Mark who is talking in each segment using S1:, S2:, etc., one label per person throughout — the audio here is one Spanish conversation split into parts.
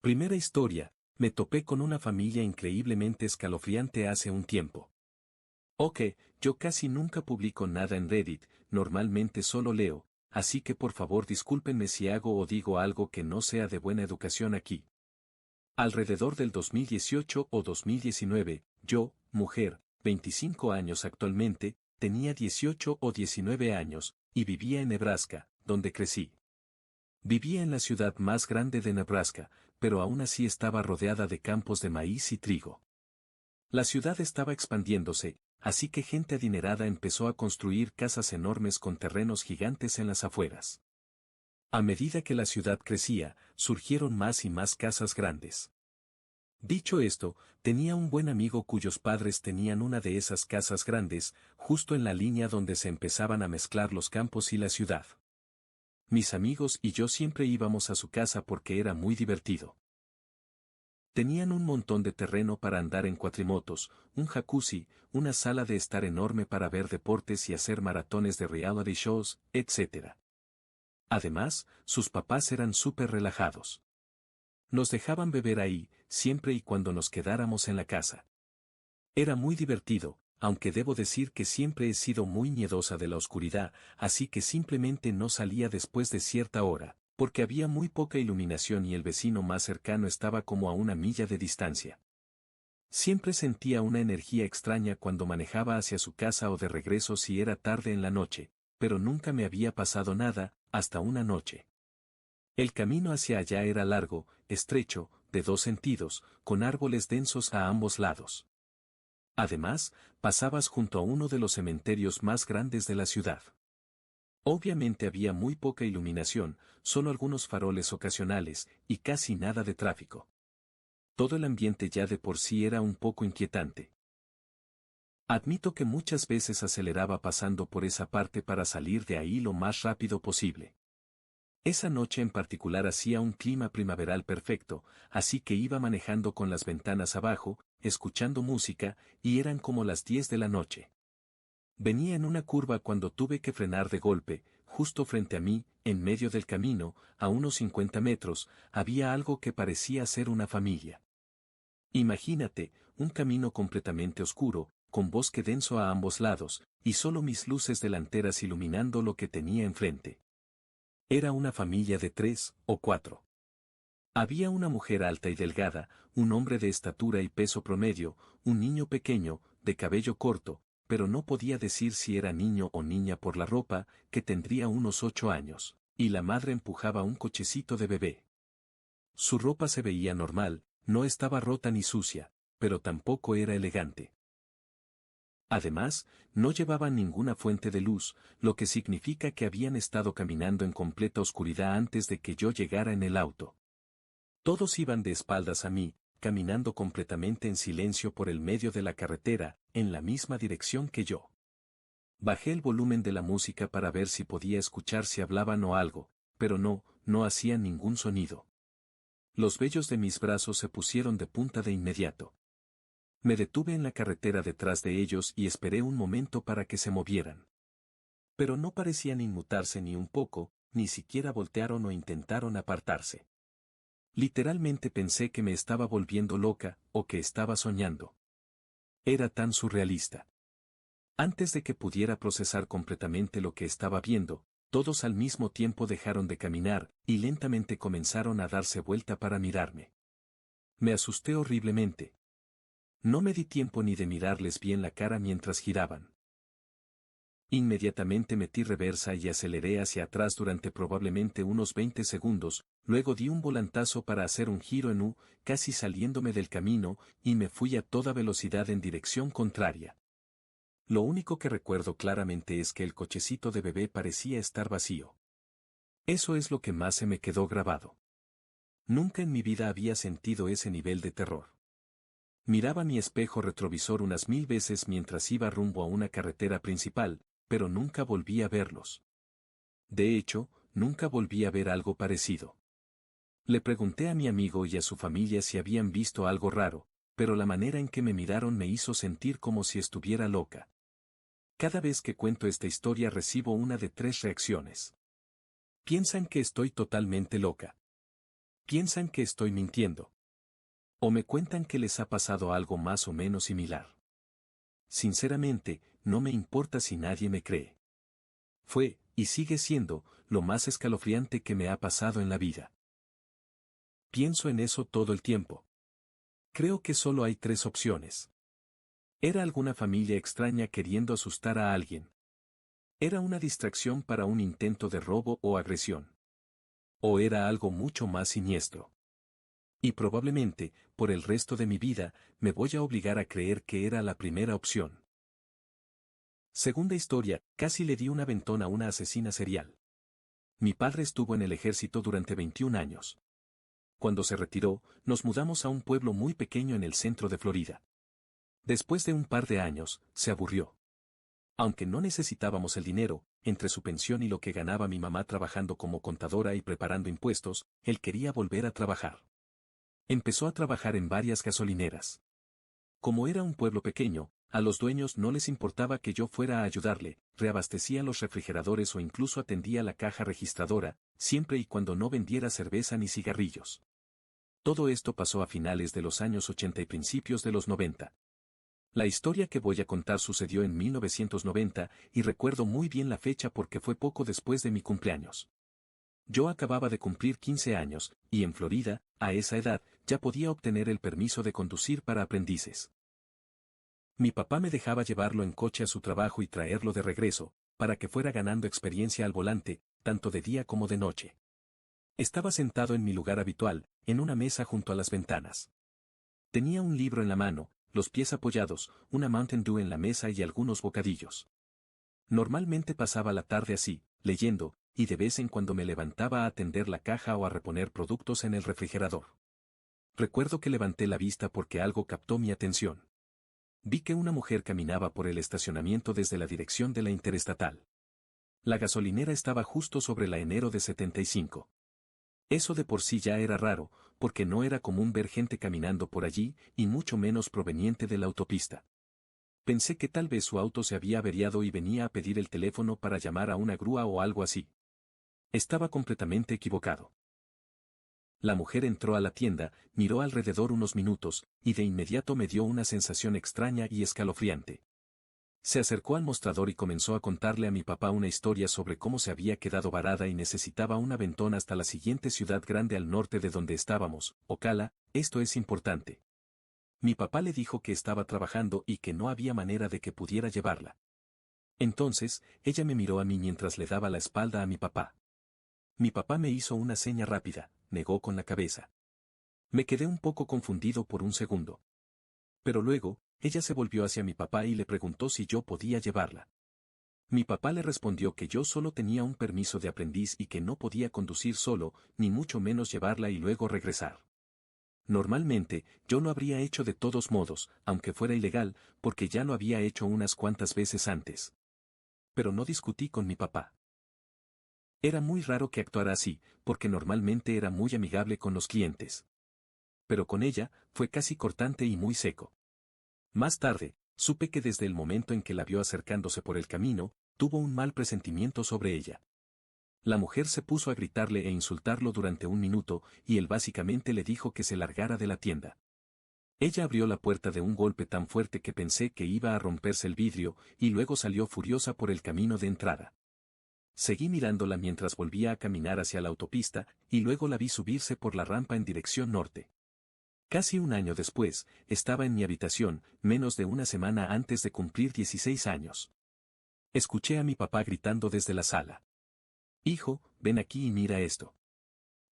S1: Primera historia, me topé con una familia increíblemente escalofriante hace un tiempo. Ok, yo casi nunca publico nada en Reddit, normalmente solo leo, así que por favor discúlpenme si hago o digo algo que no sea de buena educación aquí. Alrededor del 2018 o 2019, yo, mujer, 25 años actualmente, tenía 18 o 19 años, y vivía en Nebraska, donde crecí. Vivía en la ciudad más grande de Nebraska, pero aún así estaba rodeada de campos de maíz y trigo. La ciudad estaba expandiéndose, así que gente adinerada empezó a construir casas enormes con terrenos gigantes en las afueras. A medida que la ciudad crecía, surgieron más y más casas grandes. Dicho esto, tenía un buen amigo cuyos padres tenían una de esas casas grandes, justo en la línea donde se empezaban a mezclar los campos y la ciudad. Mis amigos y yo siempre íbamos a su casa porque era muy divertido. Tenían un montón de terreno para andar en cuatrimotos, un jacuzzi, una sala de estar enorme para ver deportes y hacer maratones de reality shows, etc. Además, sus papás eran súper relajados. Nos dejaban beber ahí, siempre y cuando nos quedáramos en la casa. Era muy divertido, aunque debo decir que siempre he sido muy miedosa de la oscuridad, así que simplemente no salía después de cierta hora, porque había muy poca iluminación y el vecino más cercano estaba como a una milla de distancia. Siempre sentía una energía extraña cuando manejaba hacia su casa o de regreso si era tarde en la noche, pero nunca me había pasado nada, hasta una noche. El camino hacia allá era largo, estrecho, de dos sentidos, con árboles densos a ambos lados. Además, pasabas junto a uno de los cementerios más grandes de la ciudad. Obviamente había muy poca iluminación, solo algunos faroles ocasionales, y casi nada de tráfico. Todo el ambiente ya de por sí era un poco inquietante. Admito que muchas veces aceleraba pasando por esa parte para salir de ahí lo más rápido posible. Esa noche en particular hacía un clima primaveral perfecto, así que iba manejando con las ventanas abajo, escuchando música, y eran como las 10 de la noche. Venía en una curva cuando tuve que frenar de golpe, justo frente a mí, en medio del camino, a unos 50 metros, había algo que parecía ser una familia. Imagínate, un camino completamente oscuro, con bosque denso a ambos lados, y solo mis luces delanteras iluminando lo que tenía enfrente. Era una familia de 3 o 4. Había una mujer alta y delgada, un hombre de estatura y peso promedio, un niño pequeño, de cabello corto, pero no podía decir si era niño o niña por la ropa, que tendría unos 8 años, y la madre empujaba un cochecito de bebé. Su ropa se veía normal, no estaba rota ni sucia, pero tampoco era elegante. Además, no llevaban ninguna fuente de luz, lo que significa que habían estado caminando en completa oscuridad antes de que yo llegara en el auto. Todos iban de espaldas a mí, caminando completamente en silencio por el medio de la carretera, en la misma dirección que yo. Bajé el volumen de la música para ver si podía escuchar si hablaban o algo, pero no hacían ningún sonido. Los vellos de mis brazos se pusieron de punta de inmediato. Me detuve en la carretera detrás de ellos y esperé un momento para que se movieran. Pero no parecían inmutarse ni un poco, ni siquiera voltearon o intentaron apartarse. Literalmente pensé que me estaba volviendo loca, o que estaba soñando. Era tan surrealista. Antes de que pudiera procesar completamente lo que estaba viendo, todos al mismo tiempo dejaron de caminar, y lentamente comenzaron a darse vuelta para mirarme. Me asusté horriblemente. No me di tiempo ni de mirarles bien la cara mientras giraban. Inmediatamente metí reversa y aceleré hacia atrás durante probablemente unos 20 segundos, luego di un volantazo para hacer un giro en U, casi saliéndome del camino, y me fui a toda velocidad en dirección contraria. Lo único que recuerdo claramente es que el cochecito de bebé parecía estar vacío. Eso es lo que más se me quedó grabado. Nunca en mi vida había sentido ese nivel de terror. Miraba mi espejo retrovisor unas 1000 veces mientras iba rumbo a una carretera principal, pero nunca volví a verlos. De hecho, nunca volví a ver algo parecido. Le pregunté a mi amigo y a su familia si habían visto algo raro, pero la manera en que me miraron me hizo sentir como si estuviera loca. Cada vez que cuento esta historia recibo una de 3 reacciones. Piensan que estoy totalmente loca. Piensan que estoy mintiendo. O me cuentan que les ha pasado algo más o menos similar. Sinceramente, no me importa si nadie me cree. Fue, y sigue siendo, lo más escalofriante que me ha pasado en la vida. Pienso en eso todo el tiempo. Creo que solo hay tres opciones. Era alguna familia extraña queriendo asustar a alguien. Era una distracción para un intento de robo o agresión. O era algo mucho más siniestro. Y probablemente, por el resto de mi vida, me voy a obligar a creer que era la primera opción. Segunda historia, casi le di un aventón a una asesina serial. Mi padre estuvo en el ejército durante 21 años. Cuando se retiró, nos mudamos a un pueblo muy pequeño en el centro de Florida. Después de un par de años, se aburrió. Aunque no necesitábamos el dinero, entre su pensión y lo que ganaba mi mamá trabajando como contadora y preparando impuestos, él quería volver a trabajar. Empezó a trabajar en varias gasolineras. Como era un pueblo pequeño, a los dueños no les importaba que yo fuera a ayudarle, reabastecía los refrigeradores o incluso atendía la caja registradora, siempre y cuando no vendiera cerveza ni cigarrillos. Todo esto pasó a finales de los años 80 y principios de los 90. La historia que voy a contar sucedió en 1990 y recuerdo muy bien la fecha porque fue poco después de mi cumpleaños. Yo acababa de cumplir 15 años, y en Florida, a esa edad, ya podía obtener el permiso de conducir para aprendices. Mi papá me dejaba llevarlo en coche a su trabajo y traerlo de regreso, para que fuera ganando experiencia al volante, tanto de día como de noche. Estaba sentado en mi lugar habitual, en una mesa junto a las ventanas. Tenía un libro en la mano, los pies apoyados, una Mountain Dew en la mesa y algunos bocadillos. Normalmente pasaba la tarde así, leyendo, y de vez en cuando me levantaba a atender la caja o a reponer productos en el refrigerador. Recuerdo que levanté la vista porque algo captó mi atención. Vi que una mujer caminaba por el estacionamiento desde la dirección de la Interestatal. La gasolinera estaba justo sobre la Enero de 75. Eso de por sí ya era raro, porque no era común ver gente caminando por allí, y mucho menos proveniente de la autopista. Pensé que tal vez su auto se había averiado y venía a pedir el teléfono para llamar a una grúa o algo así. Estaba completamente equivocado. La mujer entró a la tienda, miró alrededor unos minutos, y de inmediato me dio una sensación extraña y escalofriante. Se acercó al mostrador y comenzó a contarle a mi papá una historia sobre cómo se había quedado varada y necesitaba un aventón hasta la siguiente ciudad grande al norte de donde estábamos, Ocala. Esto es importante. Mi papá le dijo que estaba trabajando y que no había manera de que pudiera llevarla. Entonces, ella me miró a mí mientras le daba la espalda a mi papá. Mi papá me hizo una seña rápida, negó con la cabeza. Me quedé un poco confundido por un segundo. Pero luego, ella se volvió hacia mi papá y le preguntó si yo podía llevarla. Mi papá le respondió que yo solo tenía un permiso de aprendiz y que no podía conducir solo, ni mucho menos llevarla y luego regresar. Normalmente, yo lo habría hecho de todos modos, aunque fuera ilegal, porque ya lo había hecho unas cuantas veces antes. Pero no discutí con mi papá. Era muy raro que actuara así, porque normalmente era muy amigable con los clientes. Pero con ella, fue casi cortante y muy seco. Más tarde, supe que desde el momento en que la vio acercándose por el camino, tuvo un mal presentimiento sobre ella. La mujer se puso a gritarle e insultarlo durante un minuto, y él básicamente le dijo que se largara de la tienda. Ella abrió la puerta de un golpe tan fuerte que pensé que iba a romperse el vidrio, y luego salió furiosa por el camino de entrada. Seguí mirándola mientras volvía a caminar hacia la autopista, y luego la vi subirse por la rampa en dirección norte. Casi un año después, estaba en mi habitación, menos de una semana antes de cumplir 16 años. Escuché a mi papá gritando desde la sala. «Hijo, ven aquí y mira esto».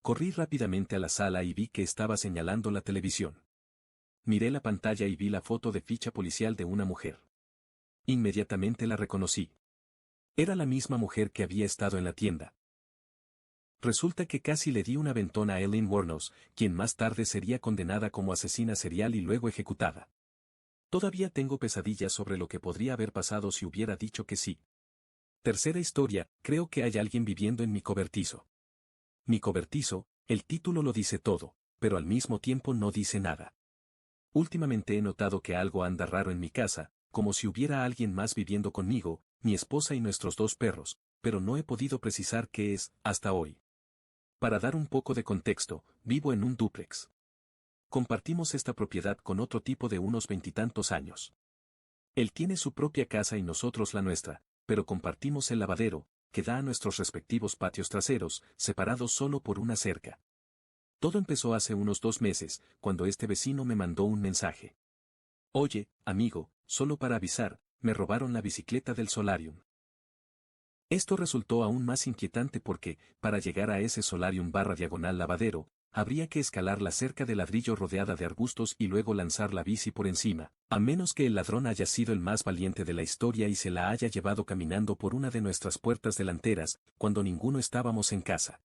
S1: Corrí rápidamente a la sala y vi que estaba señalando la televisión. Miré la pantalla y vi la foto de ficha policial de una mujer. Inmediatamente la reconocí. Era la misma mujer que había estado en la tienda. Resulta que casi le di un aventón a Eileen Wuornos, quien más tarde sería condenada como asesina serial y luego ejecutada. Todavía tengo pesadillas sobre lo que podría haber pasado si hubiera dicho que sí. Tercera historia, creo que hay alguien viviendo en mi cobertizo. Mi cobertizo, el título lo dice todo, pero al mismo tiempo no dice nada. Últimamente he notado que algo anda raro en mi casa, como si hubiera alguien más viviendo conmigo, mi esposa y nuestros dos perros, pero no he podido precisar qué es, hasta hoy. Para dar un poco de contexto, vivo en un dúplex. Compartimos esta propiedad con otro tipo de unos veintitantos años. Él tiene su propia casa y nosotros la nuestra, pero compartimos el lavadero, que da a nuestros respectivos patios traseros, separados solo por una cerca. Todo empezó hace unos 2 meses, cuando este vecino me mandó un mensaje. Oye, amigo, solo para avisar, me robaron la bicicleta del solarium. Esto resultó aún más inquietante porque, para llegar a ese solarium barra diagonal lavadero, habría que escalar la cerca de ladrillo rodeada de arbustos y luego lanzar la bici por encima, a menos que el ladrón haya sido el más valiente de la historia y se la haya llevado caminando por una de nuestras puertas delanteras, cuando ninguno estábamos en casa.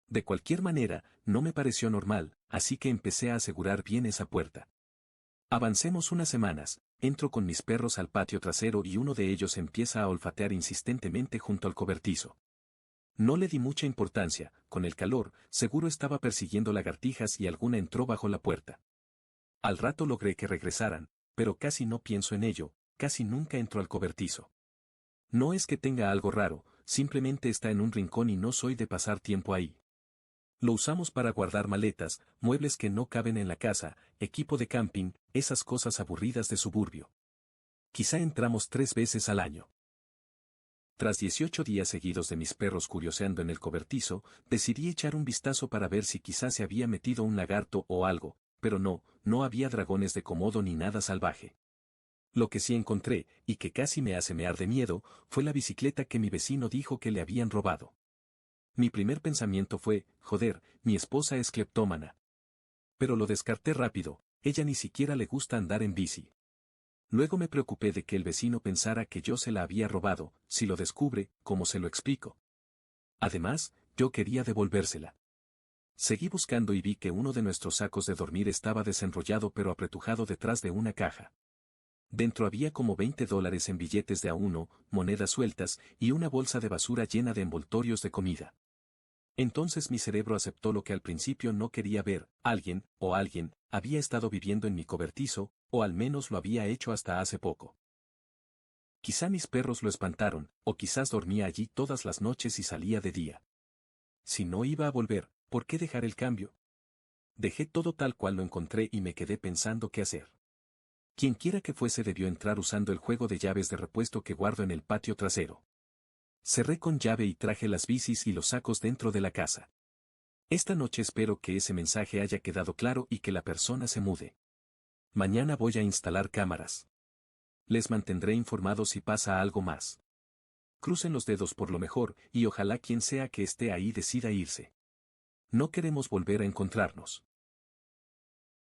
S1: De cualquier manera, no me pareció normal, así que empecé a asegurar bien esa puerta. Avancemos unas semanas, entro con mis perros al patio trasero y uno de ellos empieza a olfatear insistentemente junto al cobertizo. No le di mucha importancia, con el calor, seguro estaba persiguiendo lagartijas y alguna entró bajo la puerta. Al rato logré que regresaran, pero casi no pienso en ello, casi nunca entro al cobertizo. No es que tenga algo raro, simplemente está en un rincón y no soy de pasar tiempo ahí. Lo usamos para guardar maletas, muebles que no caben en la casa, equipo de camping, esas cosas aburridas de suburbio. Quizá entramos 3 veces al año. Tras 18 días seguidos de mis perros curioseando en el cobertizo, decidí echar un vistazo para ver si quizás se había metido un lagarto o algo, pero no había dragones de Komodo ni nada salvaje. Lo que sí encontré, y que casi me hace mear de miedo, fue la bicicleta que mi vecino dijo que le habían robado. Mi primer pensamiento fue, joder, mi esposa es cleptómana. Pero lo descarté rápido, ella ni siquiera le gusta andar en bici. Luego me preocupé de que el vecino pensara que yo se la había robado, si lo descubre, ¿cómo se lo explico? Además, yo quería devolvérsela. Seguí buscando y vi que uno de nuestros sacos de dormir estaba desenrollado pero apretujado detrás de una caja. Dentro había como $20 en billetes de a 1, monedas sueltas, y una bolsa de basura llena de envoltorios de comida. Entonces mi cerebro aceptó lo que al principio no quería ver, alguien había estado viviendo en mi cobertizo, o al menos lo había hecho hasta hace poco. Quizá mis perros lo espantaron, o quizás dormía allí todas las noches y salía de día. Si no iba a volver, ¿por qué dejar el cambio? Dejé todo tal cual lo encontré y me quedé pensando qué hacer. Quienquiera que fuese debió entrar usando el juego de llaves de repuesto que guardo en el patio trasero. Cerré con llave y traje las bicis y los sacos dentro de la casa. Esta noche espero que ese mensaje haya quedado claro y que la persona se mude. Mañana voy a instalar cámaras. Les mantendré informados si pasa algo más. Crucen los dedos por lo mejor, y ojalá quien sea que esté ahí decida irse. No queremos volver a encontrarnos.